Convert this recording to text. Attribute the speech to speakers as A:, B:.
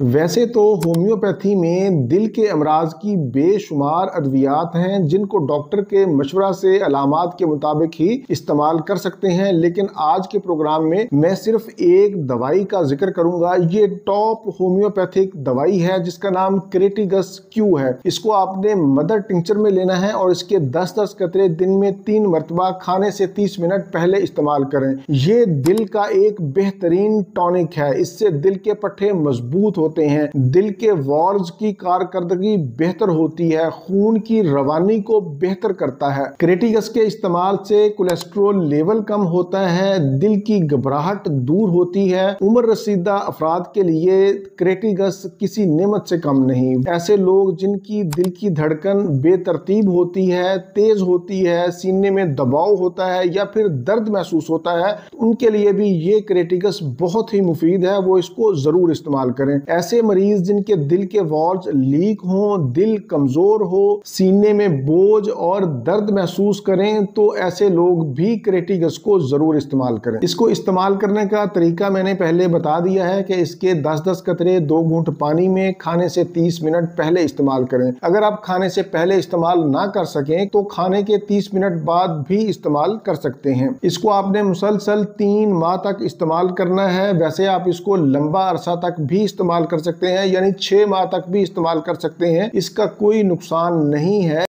A: वैसे तो होम्योपैथी में दिल के अमराज की बेशुमार अद्वियात हैं जिनको डॉक्टर के मशवरा से अलामात के मुताबिक ही इस्तेमाल कर सकते हैं, लेकिन आज के प्रोग्राम में मैं सिर्फ एक दवाई का जिक्र करूंगा। ये टॉप होम्योपैथिक दवाई है जिसका नाम क्रेटिगस क्यू है। इसको आपने मदर टिंचर में लेना है और इसके 10-10 कतरे दिन में 3 मरतबा खाने से 30 मिनट पहले इस्तेमाल करें। ये दिल का एक बेहतरीन टॉनिक है, इससे दिल के पट्टे मजबूत होते हैं, दिल के वॉल्व्स की कारकर्दगी बेहतर होती है, खून की रवानी को बेहतर करता है। क्रेटिगस के इस्तेमाल से कोलेस्ट्रॉल लेवल कम होता है, दिल की घबराहट दूर होती है। उम्र रसीदा अफराद के लिए क्रेटिगस किसी नेमत से कम नहीं। ऐसे लोग जिनकी दिल की धड़कन बेतरतीब होती है, तेज होती है, सीने में दबाव होता है या फिर दर्द महसूस होता है, उनके लिए भी ये क्रेटिगस बहुत ही मुफीद है, वो इसको जरूर इस्तेमाल करें। ऐसे मरीज जिनके दिल के वॉल्व्स लीक हों, दिल कमजोर हो, सीने में बोझ और दर्द महसूस करें, तो ऐसे लोग भी क्रेटिगस को जरूर इस्तेमाल करें। इसको इस्तेमाल करने का तरीका मैंने पहले बता दिया है कि इसके 10-10 कतरे 2 घूंट पानी में खाने से 30 मिनट पहले इस्तेमाल करें। अगर आप खाने से पहले इस्तेमाल ना कर सकें तो खाने के 30 मिनट बाद भी इस्तेमाल कर सकते हैं। इसको आपने मुसलसल 3 माह तक इस्तेमाल करना है। वैसे आप इसको लंबा अरसा तक भी इस्तेमाल कर सकते हैं, यानी 6 माह तक भी इस्तेमाल कर सकते हैं। इसका कोई नुकसान नहीं है।